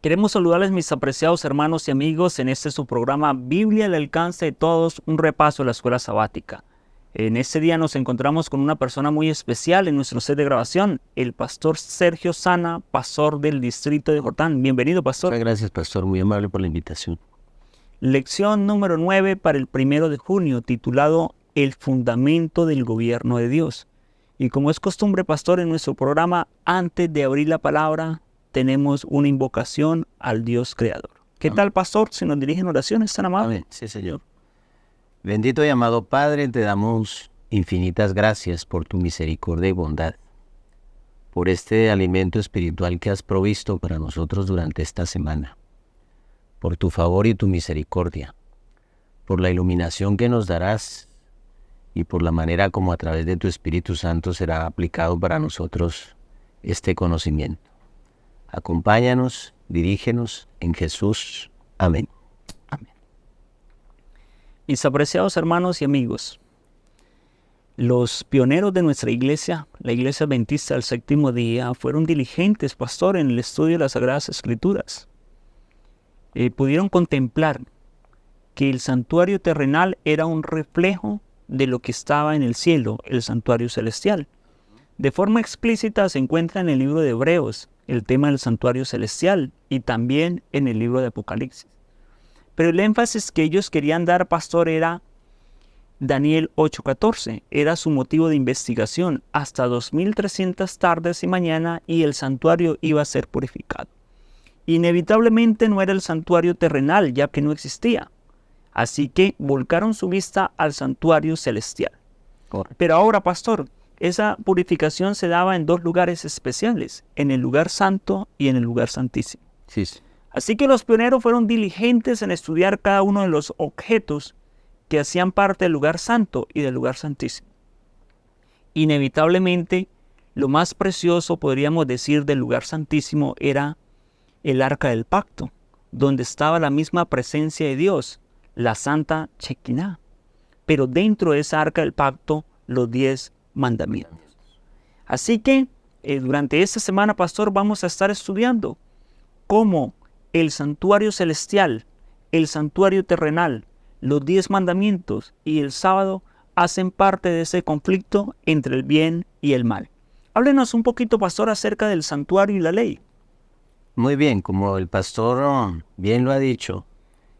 Queremos saludarles, mis apreciados hermanos y amigos, en este su programa Biblia al alcance de todos, un repaso de la escuela sabática. En este día nos encontramos con una persona muy especial en nuestro set de grabación, el pastor Sergio Sana, pastor del distrito de Jordán. Bienvenido, pastor. Muchas gracias, pastor, muy amable por la invitación. Lección número 9 para el 1 de junio, titulado El fundamento del gobierno de Dios. Y como es costumbre, pastor, en nuestro programa, antes de abrir la palabra, tenemos una invocación al Dios creador. ¿Qué tal, pastor, si nos dirigen oraciones tan amables? Amén. Sí, Señor. Bendito y amado Padre, te damos infinitas gracias por tu misericordia y bondad, por este alimento espiritual que has provisto para nosotros durante esta semana, por tu favor y tu misericordia, por la iluminación que nos darás y por la manera como a través de tu Espíritu Santo será aplicado para nosotros este conocimiento. Acompáñanos, dirígenos en Jesús. Amén. Amén. Mis apreciados hermanos y amigos, los pioneros de nuestra iglesia, la Iglesia Adventista del Séptimo Día, fueron diligentes, pastor, en el estudio de las Sagradas Escrituras. Pudieron contemplar que el santuario terrenal era un reflejo de lo que estaba en el cielo, el santuario celestial. De forma explícita se encuentra en el libro de Hebreos el tema del santuario celestial y también en el libro de Apocalipsis. Pero el énfasis que ellos querían dar, pastor, era Daniel 8:14. Era su motivo de investigación. Hasta 2300 tardes y mañana y el santuario iba a ser purificado. Inevitablemente no era el santuario terrenal, ya que no existía. Así que volcaron su vista al santuario celestial. Correcto. Pero ahora, pastor, esa purificación se daba en dos lugares especiales, en el lugar santo y en el lugar santísimo. Sí. Así que los pioneros fueron diligentes en estudiar cada uno de los objetos que hacían parte del lugar santo y del lugar santísimo. Inevitablemente, lo más precioso, podríamos decir, del lugar santísimo era el arca del pacto, donde estaba la misma presencia de Dios, la santa Shekinah. Pero dentro de esa arca del pacto, los 10 mandamientos. Así que durante esta semana, pastor, vamos a estar estudiando cómo el santuario celestial, el santuario terrenal, los 10 mandamientos y el sábado hacen parte de ese conflicto entre el bien y el mal. Háblenos un poquito, pastor, acerca del santuario y la ley. Muy bien, como el pastor bien lo ha dicho,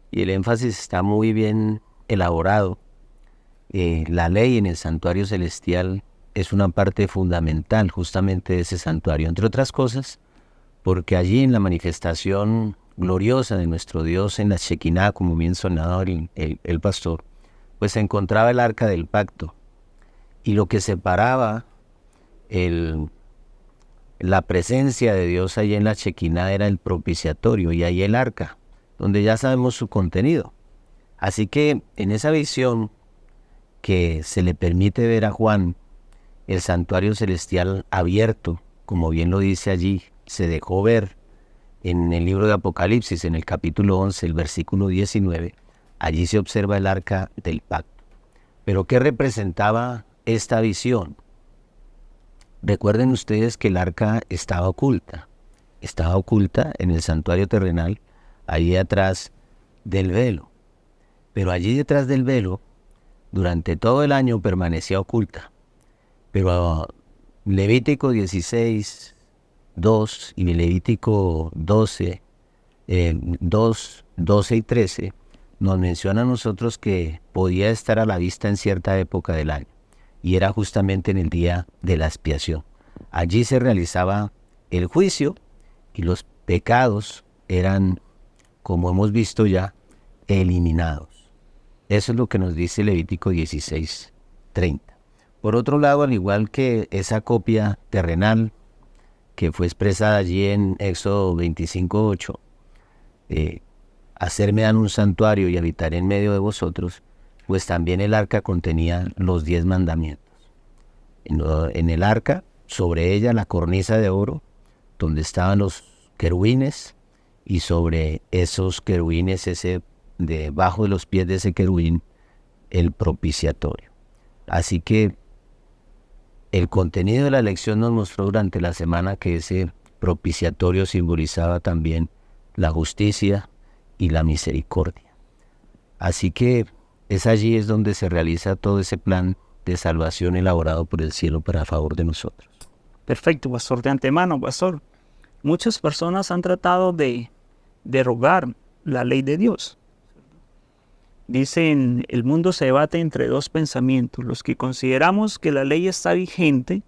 y el énfasis está muy bien elaborado, la ley en el santuario celestial es una parte fundamental justamente de ese santuario, entre otras cosas, porque allí en la manifestación gloriosa de nuestro Dios en la Shekinah, como bien sonaba el pastor, pues se encontraba el arca del pacto, y lo que separaba la presencia de Dios allí en la Shekinah era el propiciatorio, y ahí el arca, donde ya sabemos su contenido. Así que en esa visión que se le permite ver a Juan, el santuario celestial abierto, como bien lo dice allí, se dejó ver en el libro de Apocalipsis, en el capítulo 11, el versículo 19, allí se observa el arca del pacto. ¿Pero qué representaba esta visión? Recuerden ustedes que el arca estaba oculta en el santuario terrenal, allí atrás del velo. Pero allí detrás del velo, durante todo el año permanecía oculta. Pero Levítico 16, 2 y Levítico 12, 12 y 13 nos menciona a nosotros que podía estar a la vista en cierta época del año, y era justamente en el día de la expiación. Allí se realizaba el juicio y los pecados eran, como hemos visto ya, eliminados. Eso es lo que nos dice Levítico 16, 30. Por otro lado, al igual que esa copia terrenal que fue expresada allí en Éxodo 25, 8, hacerme dan un santuario y habitaré en medio de vosotros, pues también el arca contenía los 10 mandamientos. En el arca, sobre ella la cornisa de oro, donde estaban los querubines, y sobre esos querubines, debajo de los pies de ese querubín, el propiciatorio. Así que el contenido de la lección nos mostró durante la semana que ese propiciatorio simbolizaba también la justicia y la misericordia. Así que allí es donde se realiza todo ese plan de salvación elaborado por el cielo para favor de nosotros. Perfecto, pastor. De antemano, pastor, muchas personas han tratado de derogar la ley de Dios. Dicen, el mundo se debate entre dos pensamientos, los que consideramos que la ley está vigente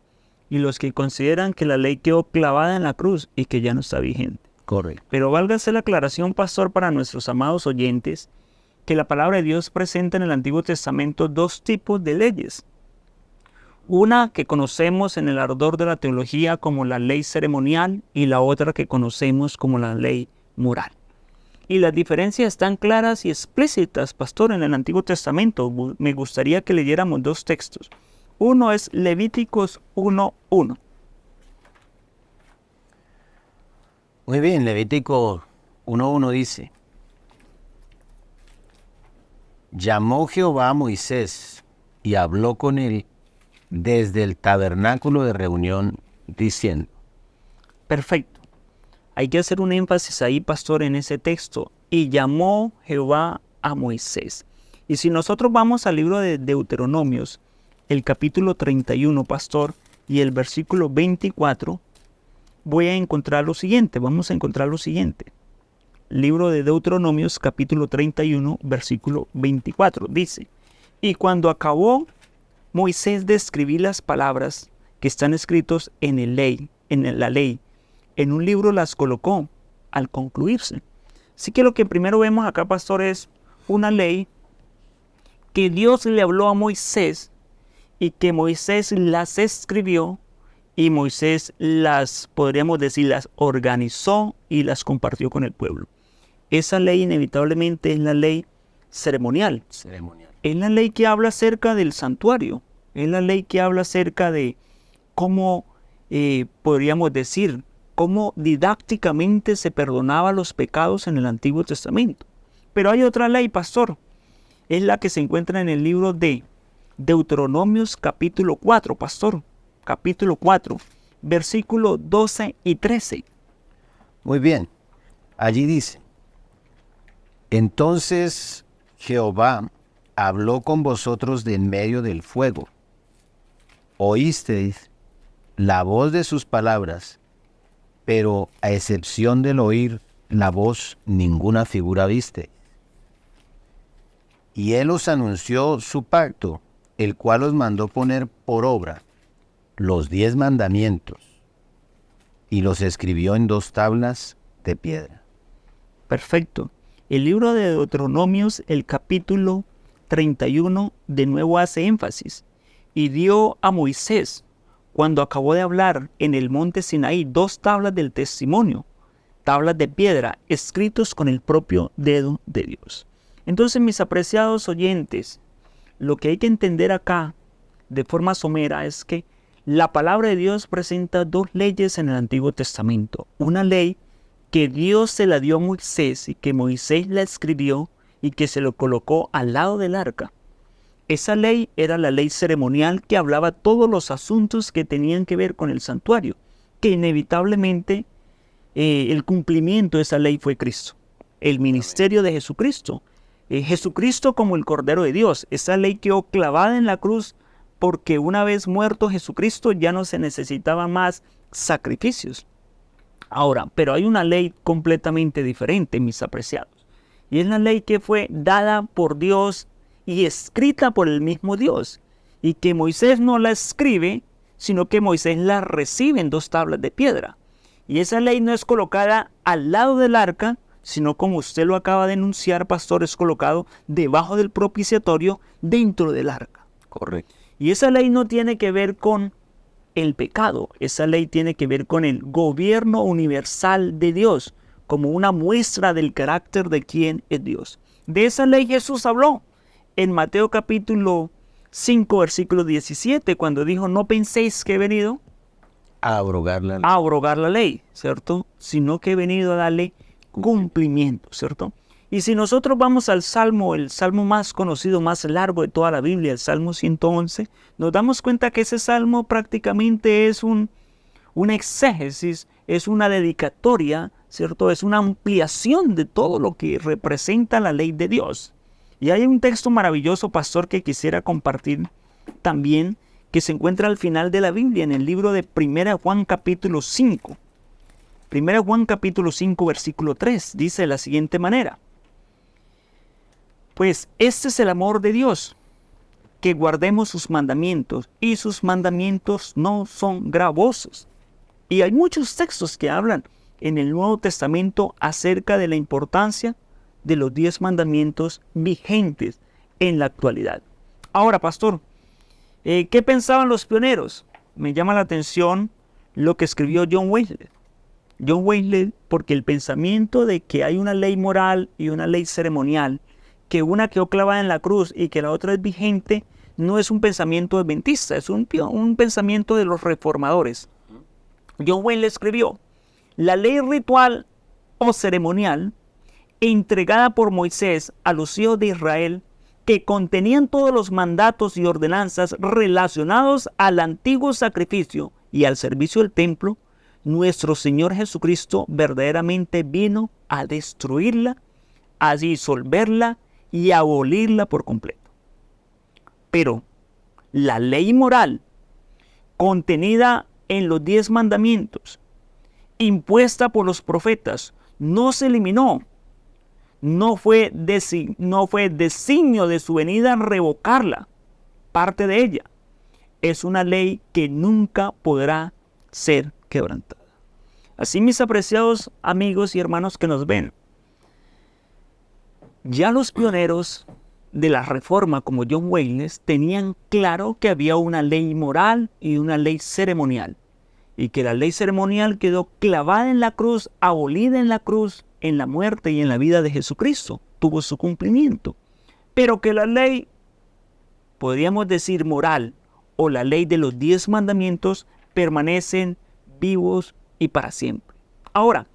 y los que consideran que la ley quedó clavada en la cruz y que ya no está vigente. Correcto. Pero válgase la aclaración, pastor, para nuestros amados oyentes, que la palabra de Dios presenta en el Antiguo Testamento dos tipos de leyes. Una que conocemos en el ardor de la teología como la ley ceremonial y la otra que conocemos como la ley moral. Y las diferencias están claras y explícitas, pastor, en el Antiguo Testamento. Me gustaría que leyéramos dos textos. Uno es Levíticos 1:1. Muy bien, Levítico 1:1 dice: llamó Jehová a Moisés y habló con él desde el tabernáculo de reunión, diciendo. Perfecto. Hay que hacer un énfasis ahí, pastor, en ese texto. Y llamó Jehová a Moisés. Y si nosotros vamos al libro de Deuteronomios, el capítulo 31, pastor, y el versículo 24, voy a encontrar lo siguiente. Vamos a encontrar lo siguiente. Libro de Deuteronomios, capítulo 31, versículo 24. Dice, y cuando acabó Moisés de escribir las palabras que están escritos en la ley, en un libro las colocó al concluirse. Así que lo que primero vemos acá, pastor, es una ley que Dios le habló a Moisés y que Moisés las escribió y Moisés las, podríamos decir, las organizó y las compartió con el pueblo. Esa ley inevitablemente es la ley ceremonial. Es la ley que habla acerca del santuario. Es la ley que habla acerca de cómo, podríamos decir, cómo didácticamente se perdonaba los pecados en el Antiguo Testamento. Pero hay otra ley, pastor. Es la que se encuentra en el libro de Deuteronomios capítulo 4, pastor. Capítulo 4, versículos 12 y 13. Muy bien. Allí dice, entonces Jehová habló con vosotros de en medio del fuego. Oísteis la voz de sus palabras, pero a excepción del oír la voz, ninguna figura viste. Y él os anunció su pacto, el cual os mandó poner por obra los 10 mandamientos, y los escribió en 2 tablas de piedra. Perfecto. El libro de Deuteronomios, el capítulo 31, de nuevo hace énfasis. Y dio a Moisés, cuando acabó de hablar en el monte Sinaí, 2 tablas del testimonio, tablas de piedra, escritos con el propio dedo de Dios. Entonces, mis apreciados oyentes, lo que hay que entender acá, de forma somera, es que la palabra de Dios presenta 2 leyes en el Antiguo Testamento. Una ley que Dios se la dio a Moisés y que Moisés la escribió y que se lo colocó al lado del arca. Esa ley era la ley ceremonial que hablaba todos los asuntos que tenían que ver con el santuario, que inevitablemente el cumplimiento de esa ley fue Cristo, el ministerio de Jesucristo. Jesucristo como el Cordero de Dios. Esa ley quedó clavada en la cruz porque una vez muerto Jesucristo ya no se necesitaba más sacrificios. Ahora, pero hay una ley completamente diferente, mis apreciados. Y es la ley que fue dada por Dios y escrita por el mismo Dios. Y que Moisés no la escribe, sino que Moisés la recibe en 2 tablas de piedra. Y esa ley no es colocada al lado del arca, sino como usted lo acaba de enunciar, pastor, es colocado debajo del propiciatorio dentro del arca. Correcto. Y esa ley no tiene que ver con el pecado, esa ley tiene que ver con el gobierno universal de Dios, como una muestra del carácter de quién es Dios. De esa ley Jesús habló en Mateo capítulo 5, versículo 17, cuando dijo, no penséis que he venido a abrogar la ley, ¿cierto? Sino que he venido a darle cumplimiento, ¿cierto? Y si nosotros vamos al Salmo, el Salmo más conocido, más largo de toda la Biblia, el Salmo 111, nos damos cuenta que ese Salmo prácticamente es un una exégesis, es una dedicatoria, ¿cierto? Es una ampliación de todo lo que representa la ley de Dios. Y hay un texto maravilloso, pastor, que quisiera compartir también, que se encuentra al final de la Biblia, en el libro de 1 Juan capítulo 5. 1 Juan capítulo 5, versículo 3, dice de la siguiente manera: pues este es el amor de Dios, que guardemos sus mandamientos, y sus mandamientos no son gravosos. Y hay muchos textos que hablan en el Nuevo Testamento acerca de la importancia de los 10 mandamientos vigentes en la actualidad. Ahora, pastor, ¿qué pensaban los pioneros? Me llama la atención lo que escribió John Wesley. John Wesley, porque el pensamiento de que hay una ley moral y una ley ceremonial, que una quedó clavada en la cruz y que la otra es vigente, no es un pensamiento adventista, es un pensamiento de los reformadores. John Wesley escribió: la ley ritual o ceremonial entregada por Moisés a los hijos de Israel, que contenían todos los mandatos y ordenanzas relacionados al antiguo sacrificio y al servicio del templo, nuestro Señor Jesucristo verdaderamente vino a destruirla, a disolverla y a abolirla por completo. Pero la ley moral contenida en los 10 mandamientos, impuesta por los profetas, no se eliminó. No fue designio de su venida revocarla. Parte de ella es una ley que nunca podrá ser quebrantada. Así, mis apreciados amigos y hermanos que nos ven, ya los pioneros de la Reforma, como John Wesley, tenían claro que había una ley moral y una ley ceremonial, y que la ley ceremonial quedó clavada en la cruz, abolida en la cruz, en la muerte y en la vida de Jesucristo, tuvo su cumplimiento. Pero que la ley, podríamos decir moral, o la ley de los 10 mandamientos, permanecen vivos y para siempre. Ahora,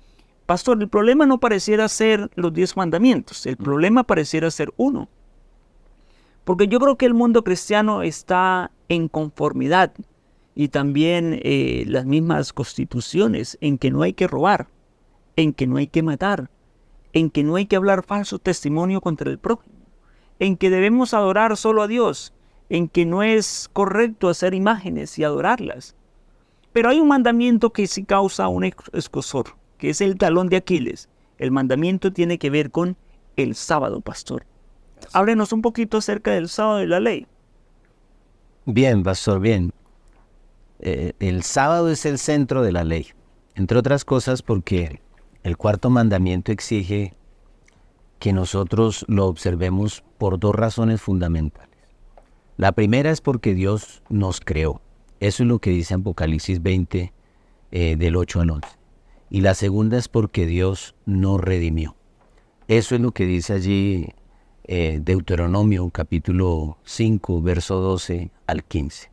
pastor, el problema no pareciera ser los 10 mandamientos, el problema pareciera ser uno. Porque yo creo que el mundo cristiano está en conformidad, y también las mismas constituciones, en que no hay que robar, en que no hay que matar, en que no hay que hablar falso testimonio contra el prójimo, en que debemos adorar solo a Dios, en que no es correcto hacer imágenes y adorarlas. Pero hay un mandamiento que sí causa un escozor, que es el talón de Aquiles. El mandamiento tiene que ver con el sábado, pastor. Háblenos un poquito acerca del sábado y la ley. Bien, pastor, bien. El sábado es el centro de la ley, entre otras cosas porque el cuarto mandamiento exige que nosotros lo observemos por 2 razones fundamentales. La primera es porque Dios nos creó. Eso es lo que dice Apocalipsis 20, del 8 al 11. Y la segunda es porque Dios nos redimió. Eso es lo que dice allí Deuteronomio capítulo 5, verso 12 al 15.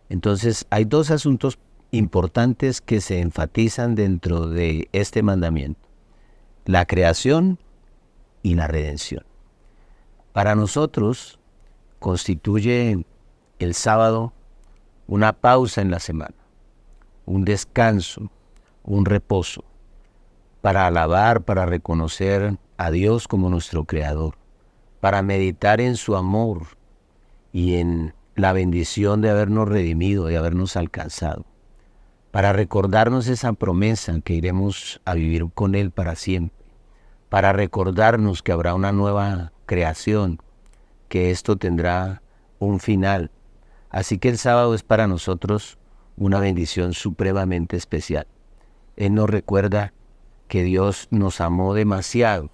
Entonces hay 2 asuntos importantes que se enfatizan dentro de este mandamiento: la creación y la redención. Para nosotros constituye el sábado una pausa en la semana, un descanso, un reposo, para alabar, para reconocer a Dios como nuestro Creador, para meditar en su amor y en la bendición de habernos redimido, de habernos alcanzado, para recordarnos esa promesa que iremos a vivir con Él para siempre, para recordarnos que habrá una nueva creación, que esto tendrá un final. Así que el sábado es para nosotros una bendición supremamente especial. Él nos recuerda que Dios nos amó demasiado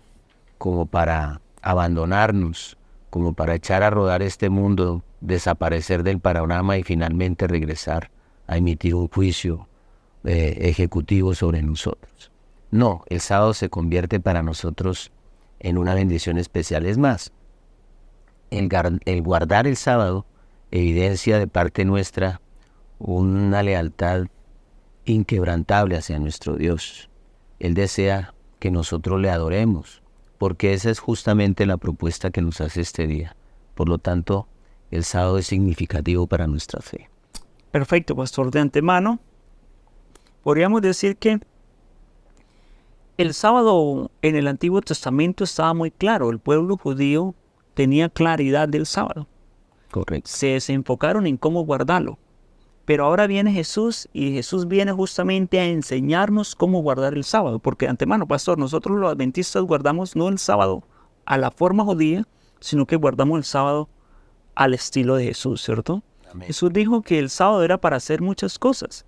como para abandonarnos, como para echar a rodar este mundo, desaparecer del panorama y finalmente regresar a emitir un juicio ejecutivo sobre nosotros. No, el sábado se convierte para nosotros en una bendición especial. Es más, el guardar el sábado evidencia de parte nuestra una lealtad inquebrantable hacia nuestro Dios. Él desea que nosotros le adoremos, porque esa es justamente la propuesta que nos hace este día. Por lo tanto, el sábado es significativo para nuestra fe. Perfecto, pastor. De antemano, Podríamos decir que el sábado en el Antiguo Testamento estaba muy claro. El pueblo judío tenía claridad del sábado. Correcto. Se desenfocaron en cómo guardarlo. Pero ahora viene Jesús y Jesús viene justamente a enseñarnos cómo guardar el sábado. Porque de antemano, pastor, nosotros los adventistas guardamos no el sábado a la forma judía, sino que guardamos el sábado al estilo de Jesús, ¿cierto? Amén. Jesús dijo que el sábado era para hacer muchas cosas,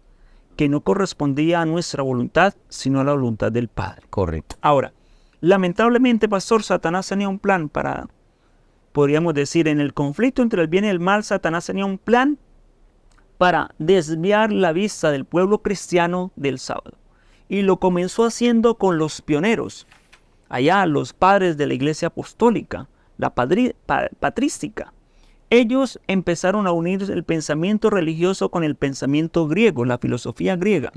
que no correspondía a nuestra voluntad, sino a la voluntad del Padre. Correcto. Ahora, lamentablemente, pastor, Satanás tenía un plan para, podríamos decir, en el conflicto entre el bien y el mal, Satanás tenía un plan para desviar la vista del pueblo cristiano del sábado. Y lo comenzó haciendo con los pioneros, allá los padres de la iglesia apostólica, la patrística. Ellos empezaron a unir el pensamiento religioso con el pensamiento griego, la filosofía griega.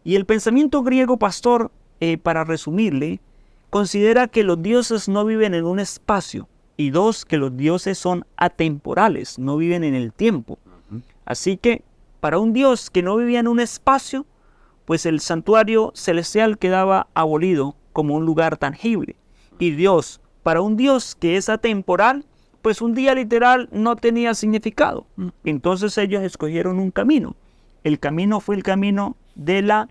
Y el pensamiento griego, pastor, para resumirle, considera que los dioses no viven en un espacio, y dos, que los dioses son atemporales, no viven en el tiempo. Así que para un Dios que no vivía en un espacio, pues el santuario celestial quedaba abolido como un lugar tangible. Y Dios, para un Dios que es atemporal, pues un día literal no tenía significado. Entonces ellos escogieron un camino. El camino fue el camino de la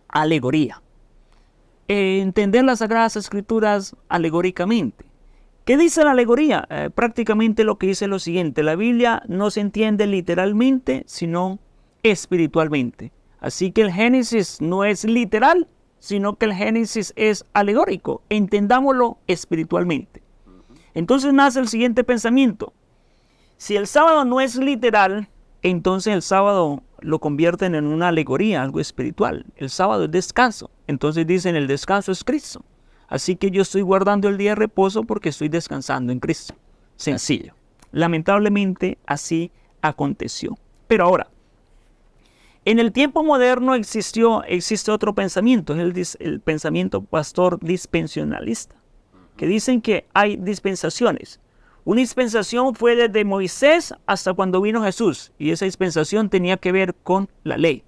alegoría. Entender las Sagradas Escrituras alegóricamente. ¿Qué dice la alegoría? Prácticamente lo que dice es lo siguiente: la Biblia no se entiende literalmente, sino espiritualmente. Así que el Génesis no es literal, sino que el Génesis es alegórico. Entendámoslo espiritualmente. Entonces nace el siguiente pensamiento: si el sábado no es literal, entonces el sábado lo convierten en una alegoría, algo espiritual. El sábado es descanso. Entonces dicen, el descanso es Cristo. Así que yo estoy guardando el día de reposo porque estoy descansando en Cristo. Sencillo. Lamentablemente así aconteció. Pero ahora, en el tiempo moderno existe otro pensamiento, es el pensamiento pastor dispensacionalista, que dicen que hay dispensaciones. Una dispensación fue desde Moisés hasta cuando vino Jesús, y esa dispensación tenía que ver con la ley.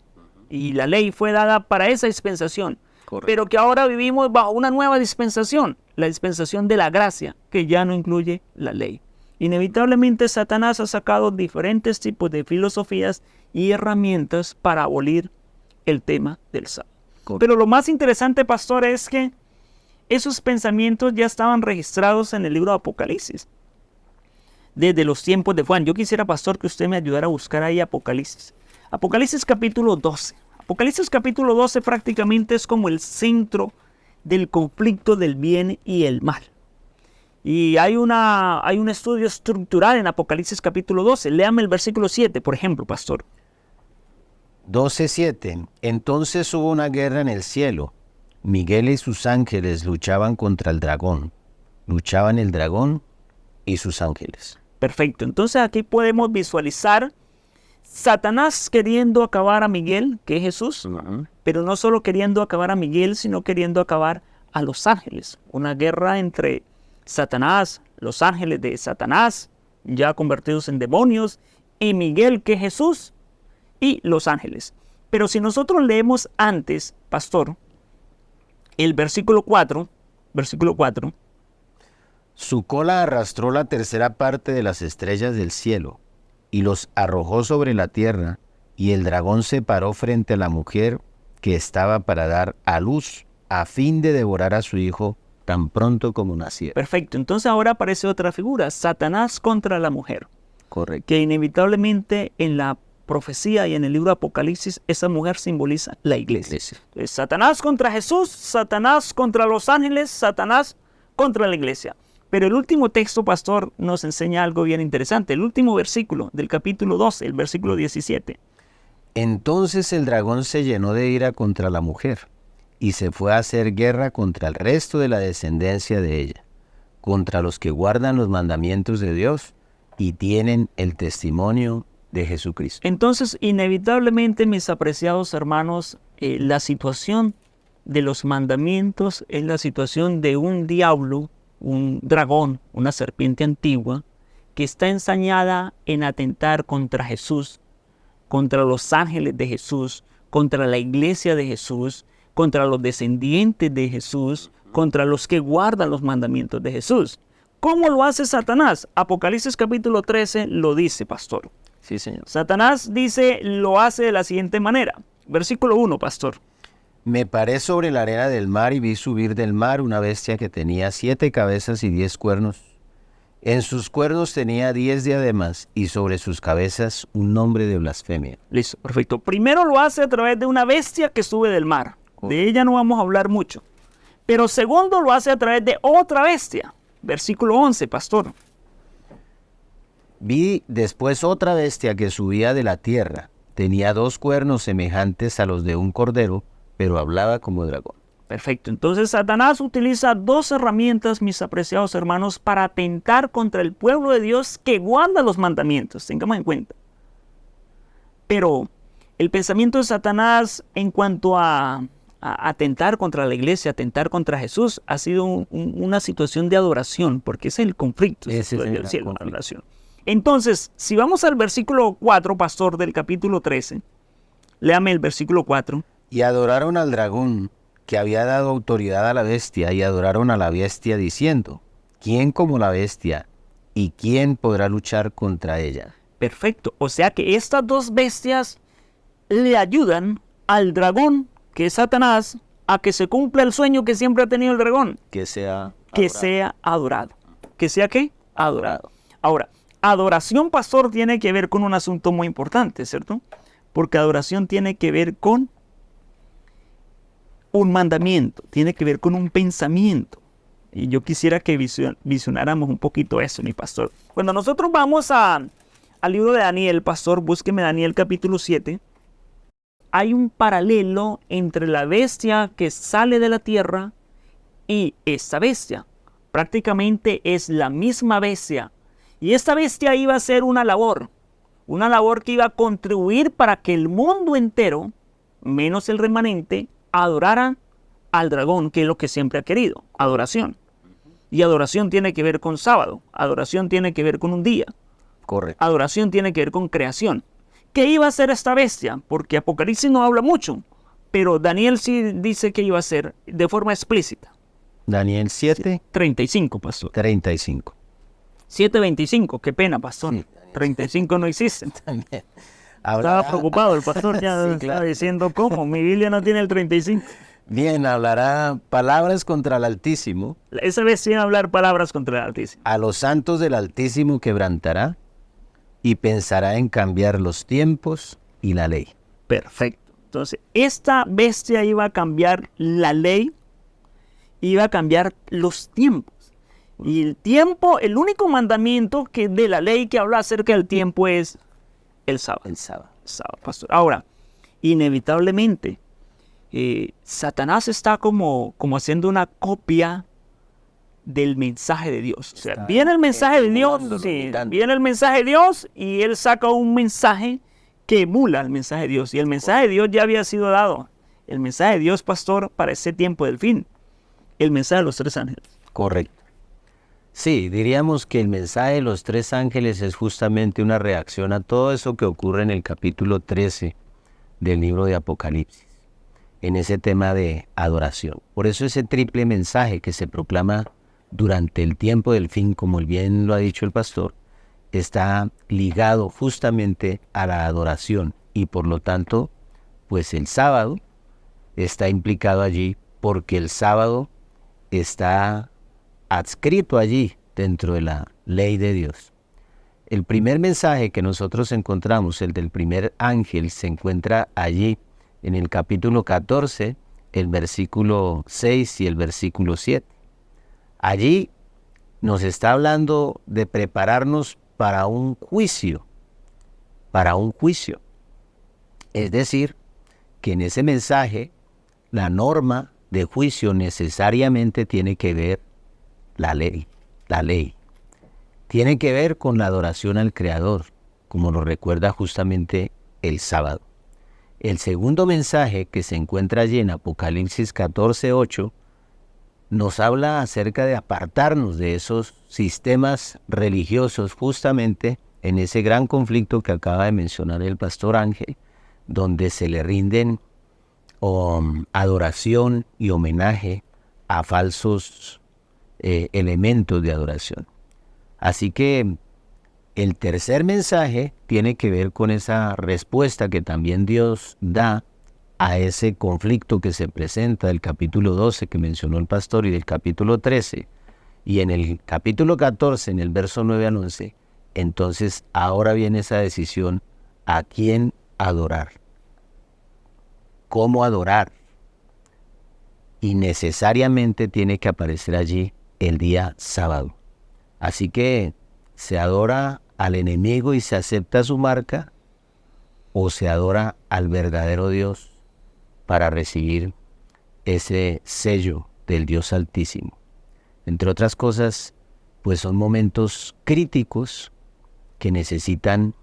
Y la ley fue dada para esa dispensación. Correcto. Pero que ahora vivimos bajo una nueva dispensación, la dispensación de la gracia, que ya no incluye la ley. Inevitablemente Satanás ha sacado diferentes tipos de filosofías y herramientas para abolir el tema del sábado. Correcto. Pero lo más interesante, pastor, es que esos pensamientos ya estaban registrados en el libro de Apocalipsis, desde los tiempos de Juan. Yo quisiera, pastor, que usted me ayudara a buscar ahí Apocalipsis. Apocalipsis capítulo 12. Apocalipsis capítulo 12 prácticamente es como el centro del conflicto del bien y el mal. Y hay un estudio estructural en Apocalipsis capítulo 12. Léame el versículo 7, por ejemplo, pastor. 12:7. Entonces hubo una guerra en el cielo. Miguel y sus ángeles luchaban contra el dragón. Luchaban el dragón y sus ángeles. Perfecto. Entonces aquí podemos visualizar Satanás queriendo acabar a Miguel, que es Jesús, pero no solo queriendo acabar a Miguel, sino queriendo acabar a los ángeles. Una guerra entre Satanás, los ángeles de Satanás, ya convertidos en demonios, y Miguel, que es Jesús, y los ángeles. Pero si nosotros leemos antes, pastor, el versículo 4, su cola arrastró la tercera parte de las estrellas del cielo y los arrojó sobre la tierra, y el dragón se paró frente a la mujer que estaba para dar a luz, a fin de devorar a su hijo tan pronto como naciera. Perfecto. Entonces ahora aparece otra figura, Satanás contra la mujer. Correcto. Que inevitablemente en la profecía y en el libro de Apocalipsis, esa mujer simboliza la iglesia. Entonces, Satanás contra Jesús, Satanás contra los ángeles, Satanás contra la iglesia. Pero el último texto, pastor, nos enseña algo bien interesante. El último versículo del capítulo 12, el versículo 17. Entonces el dragón se llenó de ira contra la mujer y se fue a hacer guerra contra el resto de la descendencia de ella, contra los que guardan los mandamientos de Dios y tienen el testimonio de Jesucristo. Entonces, inevitablemente, mis apreciados hermanos, la situación de los mandamientos es la situación de un diablo, un dragón, una serpiente antigua, que está ensañada en atentar contra Jesús, contra los ángeles de Jesús, contra la iglesia de Jesús, contra los descendientes de Jesús, contra los que guardan los mandamientos de Jesús. ¿Cómo lo hace Satanás? Apocalipsis capítulo 13 lo dice, pastor. Sí, señor. Satanás dice, lo hace de la siguiente manera. Versículo 1, pastor. Me paré sobre la arena del mar y vi subir del mar una bestia que tenía 7 cabezas y 10 cuernos. En sus cuernos tenía 10 diademas y sobre sus cabezas un nombre de blasfemia. Listo, perfecto. Primero lo hace a través de una bestia que sube del mar. De ella no vamos a hablar mucho. Pero segundo lo hace a través de otra bestia. Versículo 11, pastor. Vi después otra bestia que subía de la tierra. Tenía 2 cuernos semejantes a los de un cordero, pero hablaba como dragón. Perfecto. Entonces Satanás utiliza 2 herramientas, mis apreciados hermanos, para atentar contra el pueblo de Dios que guarda los mandamientos. Tengamos en cuenta. Pero el pensamiento de Satanás en cuanto a atentar contra la iglesia, atentar contra Jesús, ha sido una situación de adoración, porque ese es el conflicto. Ese es el cielo, conflicto. la adoración. Entonces, si vamos al versículo 4, pastor, del capítulo 13, léame el versículo 4. Y adoraron al dragón, que había dado autoridad a la bestia, y adoraron a la bestia diciendo, ¿quién como la bestia? ¿Y quién podrá luchar contra ella? Perfecto. O sea que estas 2 bestias le ayudan al dragón, que es Satanás, a que se cumpla el sueño que siempre ha tenido el dragón. Que sea Que adorado. sea adorado. ¿Que sea qué? Adorado. Ahora, adoración, pastor, tiene que ver con un asunto muy importante, ¿cierto? Porque adoración tiene que ver con un mandamiento, tiene que ver con un pensamiento. Y yo quisiera que visionáramos un poquito eso, mi pastor. Cuando nosotros vamos al libro de Daniel, pastor, búsqueme Daniel capítulo 7. Hay un paralelo entre la bestia que sale de la tierra y esta bestia. Prácticamente es la misma bestia. Y esta bestia iba a hacer una labor que iba a contribuir para que el mundo entero, menos el remanente, adorara al dragón, que es lo que siempre ha querido, adoración. Y adoración tiene que ver con sábado, adoración tiene que ver con un día, Correcto. adoración tiene que ver con creación. ¿Qué iba a hacer esta bestia? Porque Apocalipsis no habla mucho, pero Daniel sí dice que iba a hacer de forma explícita. Daniel 7, 35, pastor. 35. 7:25, qué pena, pastor. Sí, 35 no existen. También. Estaba preocupado, el pastor ya Sí, estaba claro. diciendo, ¿cómo? Mi Biblia no tiene el 35. Bien, hablará palabras contra el Altísimo, Esa vez sí iba a hablar palabras contra el Altísimo. a los santos del Altísimo quebrantará, y pensará en cambiar los tiempos y la ley. Perfecto. Entonces, esta bestia iba a cambiar la ley, iba a cambiar los tiempos. Y el tiempo, el único mandamiento que de la ley que habla acerca del tiempo es el sábado. El sábado. Sábado, pastor. Ahora, inevitablemente, Satanás está como haciendo una copia del mensaje de Dios. O sea, Está viene el mensaje de Dios, emulándolo, sí, imitando. viene el mensaje de Dios y él saca un mensaje que emula el mensaje de Dios. Y el mensaje de Dios ya había sido dado. El mensaje de Dios, pastor, para ese tiempo del fin. El mensaje de los 3 ángeles. Correcto. Sí, diríamos que el mensaje de los 3 ángeles es justamente una reacción a todo eso que ocurre en el capítulo 13 del libro de Apocalipsis, en ese tema de adoración. Por eso ese triple mensaje que se proclama durante el tiempo del fin, como bien lo ha dicho el pastor, está ligado justamente a la adoración y por lo tanto, pues el sábado está implicado allí porque el sábado está adscrito allí dentro de la ley de Dios. El primer mensaje que nosotros encontramos, el del primer ángel, se encuentra allí en el capítulo 14, el versículo 6 y el versículo 7. Allí nos está hablando de prepararnos para un juicio, Es decir, que en ese mensaje la norma de juicio necesariamente tiene que ver la ley. Tiene que ver con la adoración al Creador, como lo recuerda justamente el sábado. El segundo mensaje que se encuentra allí en Apocalipsis 14:8 nos habla acerca de apartarnos de esos sistemas religiosos justamente en ese gran conflicto que acaba de mencionar el pastor Ángel, donde se le rinden adoración y homenaje a falsos elementos de adoración. Así que el tercer mensaje tiene que ver con esa respuesta que también Dios da a ese conflicto que se presenta del capítulo 12 que mencionó el pastor y del capítulo 13. Y en el capítulo 14, en el verso 9 al 11, entonces ahora viene esa decisión: ¿a quién adorar? ¿Cómo adorar? Y necesariamente tiene que aparecer allí el día sábado. Así que se adora al enemigo y se acepta su marca, o se adora al verdadero Dios para recibir ese sello del Dios Altísimo. Entre otras cosas, pues son momentos críticos que necesitan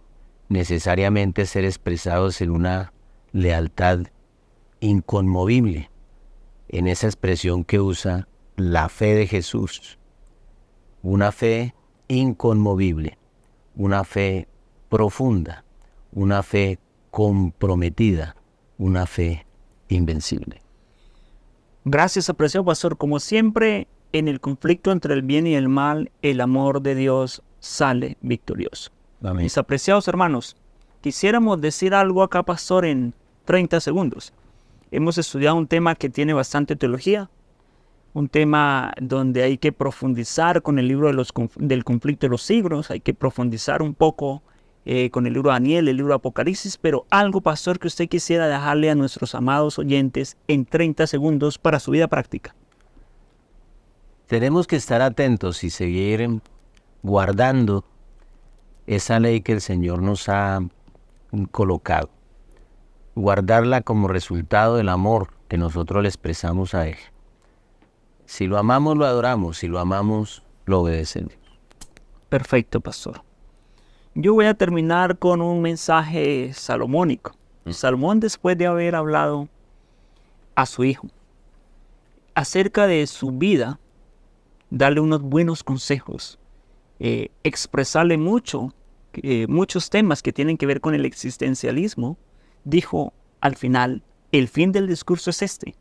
necesariamente ser expresados en una lealtad inconmovible, en esa expresión que usa la fe de Jesús, una fe inconmovible, una fe profunda, una fe comprometida, una fe invencible. Gracias, apreciado pastor. Como siempre, en el conflicto entre el bien y el mal, el amor de Dios sale victorioso. Amén. Mis apreciados hermanos, quisiéramos decir algo acá, pastor, en 30 segundos. Hemos estudiado un tema que tiene bastante teología, un tema donde hay que profundizar con el libro del conflicto de los siglos, hay que profundizar un poco con el libro de Daniel, el libro de Apocalipsis, pero algo, pastor, que usted quisiera dejarle a nuestros amados oyentes en 30 segundos para su vida práctica. Tenemos que estar atentos y seguir guardando esa ley que el Señor nos ha colocado. Guardarla como resultado del amor que nosotros le expresamos a Él. Si lo amamos, lo adoramos. Si lo amamos, lo obedecemos. Perfecto, pastor. Yo voy a terminar con un mensaje salomónico. Salomón, después de haber hablado a su hijo acerca de su vida, darle unos buenos consejos, expresarle muchos temas que tienen que ver con el existencialismo, dijo al final: el fin del discurso es este: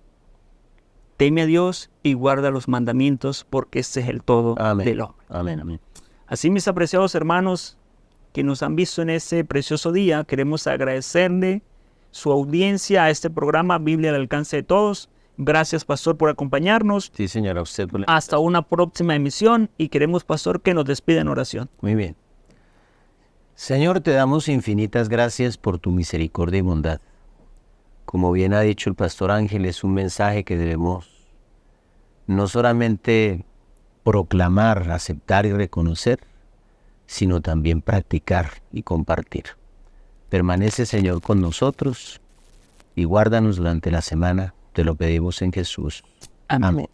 teme a Dios y guarda los mandamientos, porque este es el todo del hombre. Amén, amén. Así, mis apreciados hermanos que nos han visto en este precioso día, queremos agradecerle su audiencia a este programa Biblia al alcance de todos. Gracias, pastor, por acompañarnos. Sí, señora, usted por la Hasta una próxima emisión, y queremos, pastor, que nos despida en oración. Muy bien. Señor, te damos infinitas gracias por tu misericordia y bondad. Como bien ha dicho el pastor Ángel, es un mensaje que debemos no solamente proclamar, aceptar y reconocer, sino también practicar y compartir. Permanece, Señor, con nosotros y guárdanos durante la semana. Te lo pedimos en Jesús. Amén. Amén.